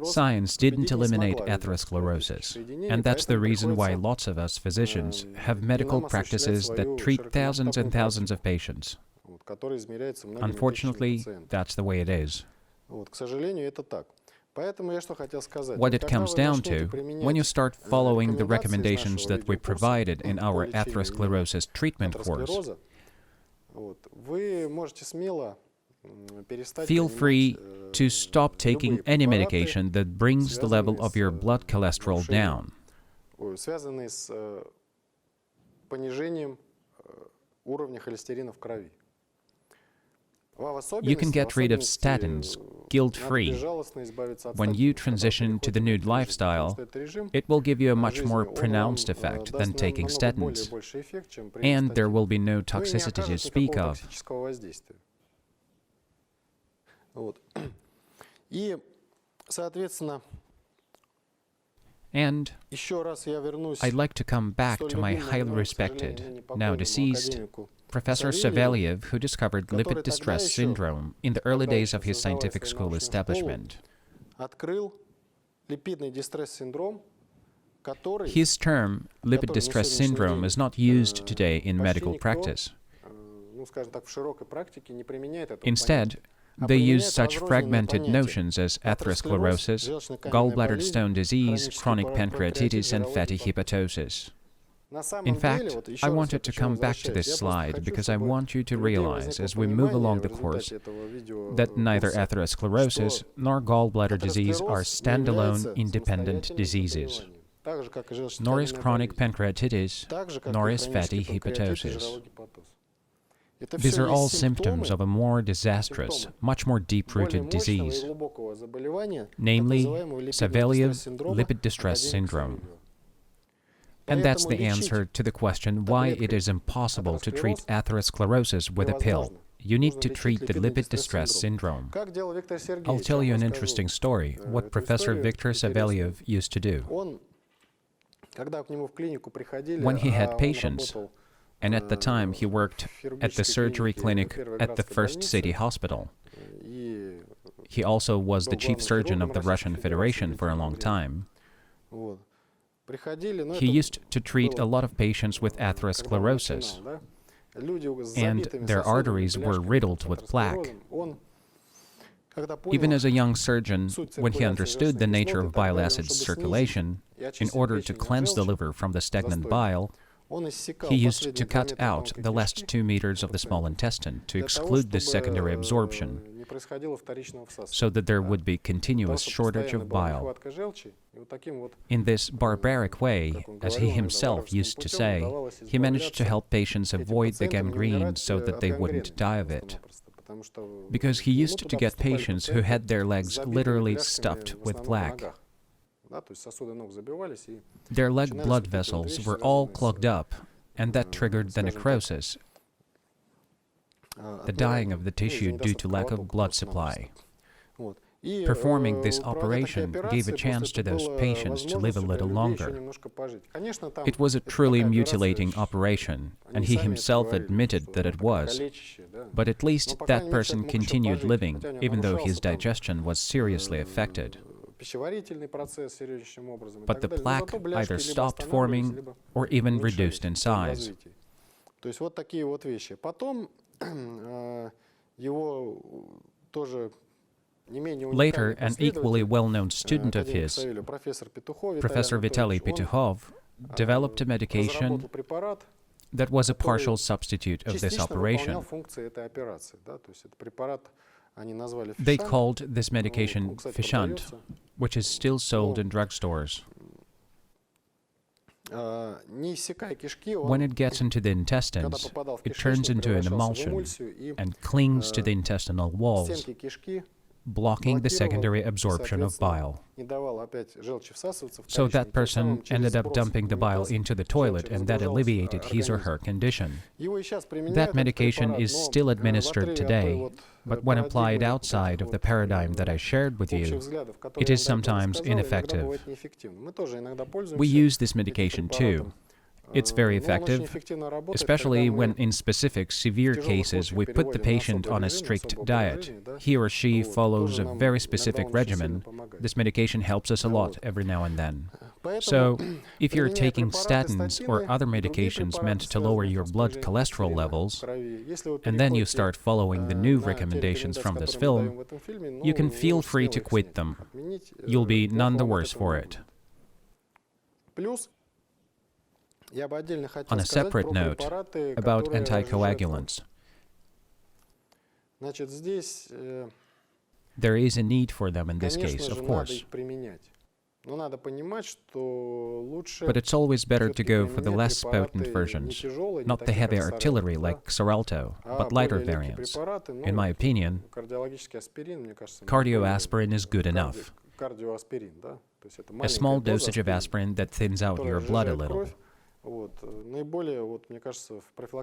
Speaker 2: Science didn't eliminate atherosclerosis, and that's the reason why lots of us physicians have medical practices that treat thousands and thousands of patients. Unfortunately, that's the way it is. What it comes down to, when you start following the recommendations that we provided in our atherosclerosis treatment course, feel free to stop taking any medication that brings the level of your blood cholesterol down. You can get rid of statins guilt-free. When you transition to the new lifestyle, it will give you a much more pronounced effect than taking statins, and there will be no toxicity to speak of. And I'd like to come back to my highly respected, now deceased, Professor Savelyev, who discovered lipid distress syndrome in the early days of his scientific school establishment. His term, lipid distress syndrome, is not used today in medical practice. Instead, they use such fragmented notions as atherosclerosis, gallbladder stone disease, chronic pancreatitis, and fatty hepatosis. In fact, I wanted to come back to this slide because I want you to realize, as we move along the course, that neither atherosclerosis nor gallbladder disease are standalone, independent diseases.
Speaker 1: nor is chronic pancreatitis, nor is fatty hepatosis. These are all symptoms of a more disastrous, much more deep-rooted disease, namely Savelyev lipid distress syndrome. And that's the answer to the question why it is impossible to treat atherosclerosis with a pill. You need to treat the lipid distress syndrome. I'll tell you an interesting story, what Professor Viktor Sergeyevich used to do. When he had patients, and at the time he worked at the surgery clinic at the First City Hospital. He also was the chief surgeon of the Russian Federation for a long time. He used to treat a lot of patients with atherosclerosis, and their arteries were riddled with plaque. Even as a young surgeon, when he understood the nature of bile acids circulation, in order to cleanse the liver from the stagnant bile, he used to cut out the last 2 meters of the small intestine to exclude this secondary absorption, so that there would be continuous shortage of bile. In this barbaric way, as he himself used to say, he managed to help patients avoid the gangrene so that they wouldn't die of it. Because he used to get patients who had their legs literally stuffed with plaque. Their leg blood vessels were all clogged up, and that triggered the necrosis, the dying of the tissue due to lack of blood supply. Performing this operation gave a chance to those patients to live a little longer. It was a truly mutilating operation, and he himself admitted that it was. But at least that person continued living, even though his digestion was seriously affected. But the plaque either stopped forming or even reduced in size. Later, an equally well-known student of his, Professor Vitaly Petukhov, developed a medication that was a partial substitute of this operation. They called this medication Shishonin, which is still sold in drugstores. When it gets into the intestines, it turns into an emulsion and clings to the intestinal walls, blocking the secondary absorption of bile. So that person ended up dumping the bile into the toilet, and that alleviated his or her condition. That medication is still administered today, but when applied outside of the paradigm that I shared with you, it is sometimes ineffective. We use this medication too. It's very effective, especially when in specific severe cases we put the patient on a strict diet. He or she follows a very specific regimen. This medication helps us a lot every now and then. So, if you're taking statins or other medications meant to lower your blood cholesterol levels, and then you start following the new recommendations from this film, you can feel free to quit them. You'll be none the worse for it. On a separate note, about anticoagulants. There is a need for them in this case, of course. But it's always better to go for the less potent versions, not the heavy artillery like Xarelto, but lighter variants. In my opinion, cardioaspirin is good enough. A small dosage of aspirin that thins out your blood a little.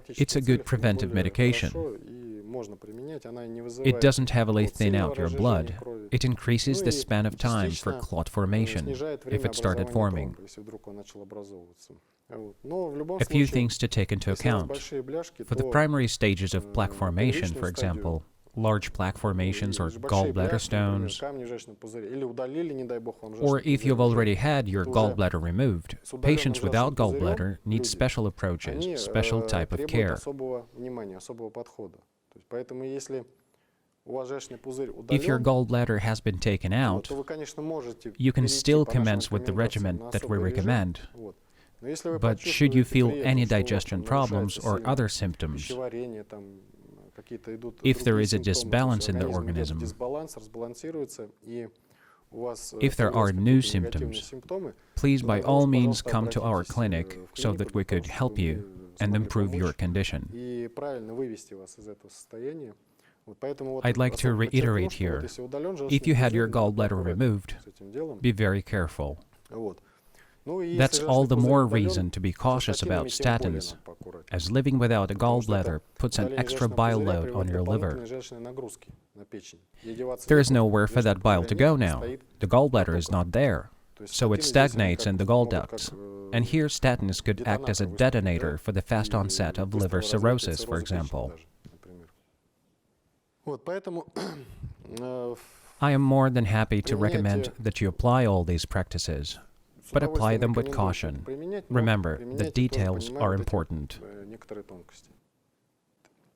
Speaker 1: It's a good preventive medication. It doesn't heavily thin out your blood. It increases the span of time for clot formation, if it started forming. A few things to take into account. For the primary stages of plaque formation, for example, large plaque formations or gallbladder stones, or if you've already had your gallbladder removed, patients without gallbladder need special approaches, special type of care. If your gallbladder has been taken out, you can still commence with the regimen that we recommend. But should you feel any digestion problems or other symptoms, if there is a disbalance in the organism, If there are new symptoms, please by all means come to our clinic so that we could help you and improve your condition. I'd like to reiterate here, if you had your gallbladder removed, be very careful. That's all the more reason to be cautious about statins, as living without a gallbladder puts an extra bile load on your liver. There is nowhere for that bile to go now. The gallbladder is not there, so it stagnates in the gall ducts. And here statins could act as a detonator for the fast onset of liver cirrhosis, for example. I am more than happy to recommend that you apply all these practices, but apply them with caution. Remember, the details are important.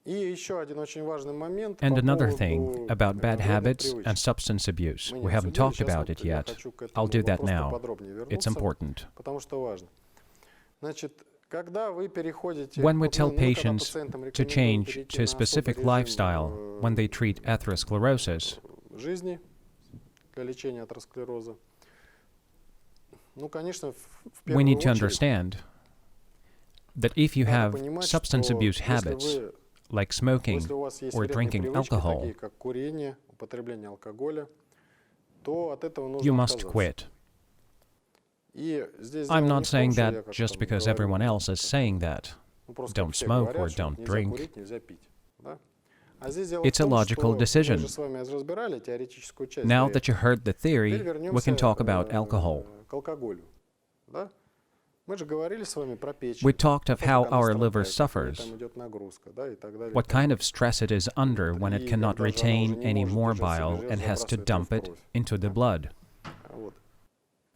Speaker 1: And another thing about bad habits and substance abuse. We haven't talked about it yet. I'll do that now. It's important. When we tell patients to change to a specific lifestyle when they treat atherosclerosis, we need to understand that if you have substance abuse habits, like smoking or drinking alcohol, you must quit. I'm not saying that just because everyone else is saying that. Don't smoke or don't drink. It's a logical decision. Now that you heard the theory, we can talk about alcohol. We talked of how our liver suffers, what kind of stress it is under when it cannot retain any more bile and has to dump it into the blood.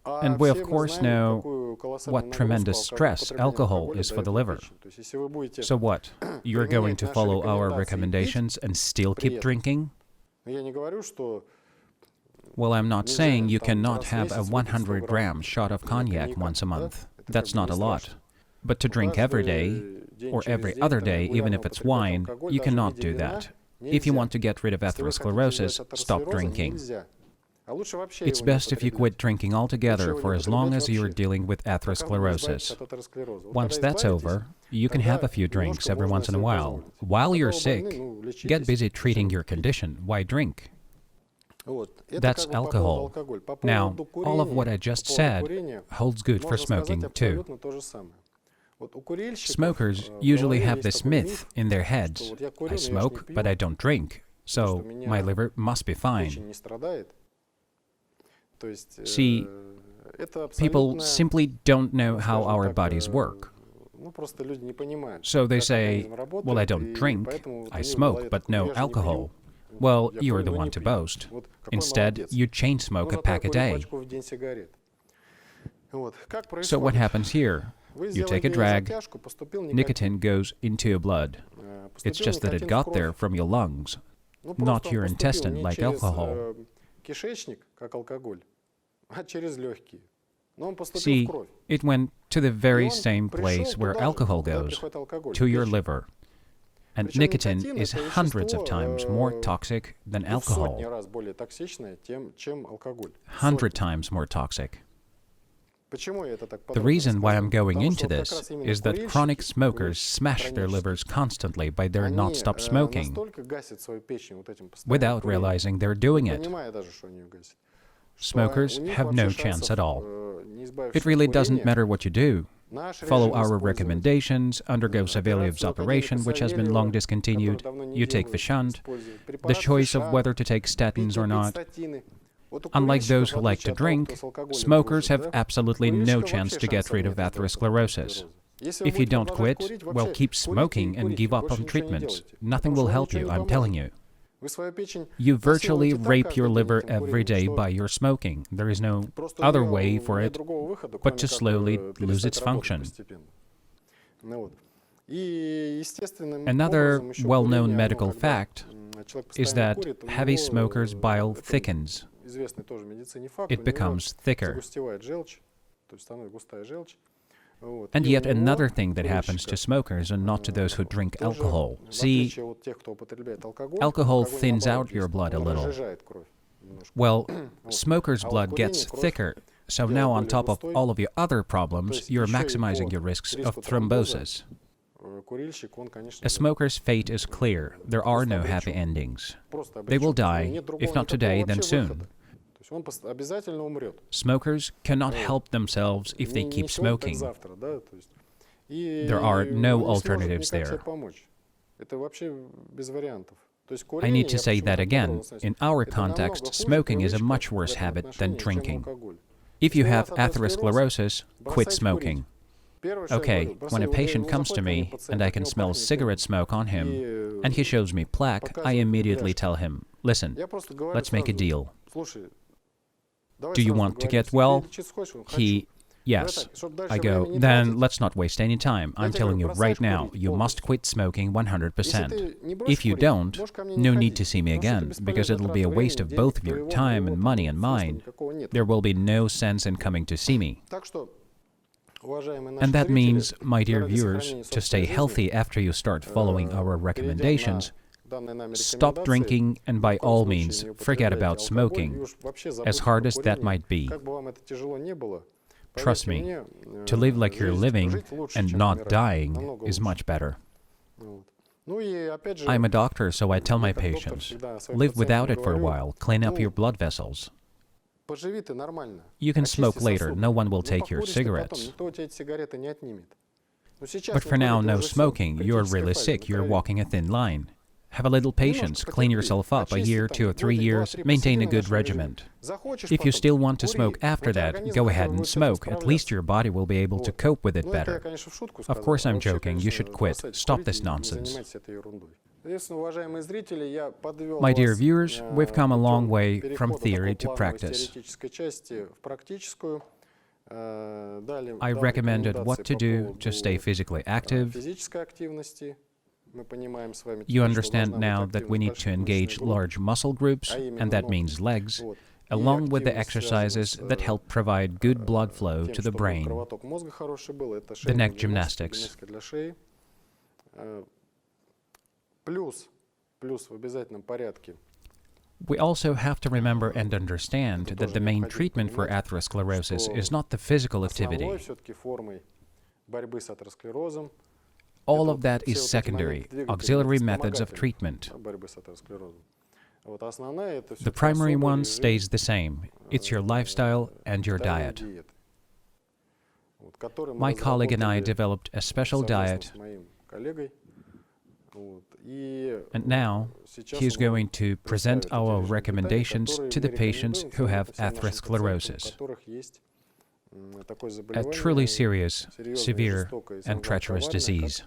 Speaker 1: And we of course know what tremendous stress alcohol is for the liver. So what? You're going to follow our recommendations and still keep drinking? Well, I'm not saying you cannot have a 100-gram shot of cognac once a month. That's not a lot. But to drink every day, or every other day, even if it's wine, you cannot do that. If you want to get rid of atherosclerosis, stop drinking. It's best if you quit drinking altogether for as long as you're dealing with atherosclerosis. Once that's over, you can have a few drinks every once in a while. While you're sick, get busy treating your condition. Why drink? That's alcohol. Now, all of what I just said holds good for smoking too. Smokers usually have this myth in their heads. I smoke, but I don't drink, so my liver must be fine. See, people simply don't know how our bodies work. So they say, well, I don't drink, I smoke, but no alcohol. Well, you're the one to boast. Instead, you chain smoke a pack a day. So what happens here? You take a drag, nicotine goes into your blood. It's just that it got there from your lungs, not your intestine like alcohol. See, it went to the very same place where alcohol goes, to your liver. And nicotine is hundreds of times more toxic than alcohol. 100 times more toxic. The reason why I'm going into this is that chronic smokers smash their livers constantly by their non-stop smoking, without realizing they're doing it. Smokers have no chance at all. It really doesn't matter what you do. Follow our recommendations, undergo Savelyiev's operation, which has been long discontinued, you take the shunt, the choice of whether to take statins or not. Unlike those who like to drink, smokers have absolutely no chance to get rid of atherosclerosis. If you don't quit, well, keep smoking and give up on treatments. Nothing will help you, I'm telling you. You virtually rape your liver every day by your smoking. There is no other way for it but to slowly lose its function. Another well-known medical fact is that heavy smokers' bile thickens. It becomes thicker. And yet another thing that happens to smokers and not to those who drink alcohol. See, alcohol thins out your blood a little. Well, smoker's blood gets thicker, so now on top of all of your other problems, you're maximizing your risks of thrombosis. A smoker's fate is clear. There are no happy endings. They will die, if not today, then soon. Smokers cannot help themselves if they keep smoking. There are no alternatives there. I need to say that again. In our context, smoking is a much worse habit than drinking. If you have atherosclerosis, quit smoking. Okay, when a patient comes to me and I can smell cigarette smoke on him, and he shows me plaque, I immediately tell him, listen, let's make a deal. Do you want to get well? Yes. I go, then let's not waste any time. I'm telling you right now, you must quit smoking 100%. If you don't, no need to see me again, because it'll be a waste of both of your time and money and mine. There will be no sense in coming to see me. And that means, my dear viewers, to stay healthy after you start following our recommendations, stop drinking and by all means, forget about smoking, as hard as that might be. Trust me, to live like you're living and not dying is much better. I'm a doctor, so I tell my patients, live without it for a while, clean up your blood vessels. You can smoke later, no one will take your cigarettes. But for now, no smoking, you're really sick, you're walking a thin line. Have a little patience, clean yourself up, a year, 2 or 3 years, maintain a good regimen. If you still want to smoke after that, go ahead and smoke, at least your body will be able to cope with it better. Of course I'm joking, you should quit, stop this nonsense. My dear viewers, we've come a long way from theory to practice. I recommended what to do to stay physically active. You understand now that we need to engage large muscle groups, and that means legs, along with the exercises that help provide good blood flow to the brain. The neck gymnastics. We also have to remember and understand that the main treatment for atherosclerosis is not the physical activity. All of that is secondary, auxiliary methods of treatment. The primary one stays the same. It's your lifestyle and your diet. My colleague and I developed a special diet, and now he's going to present our recommendations to the patients who have atherosclerosis, a truly serious, severe, and treacherous disease.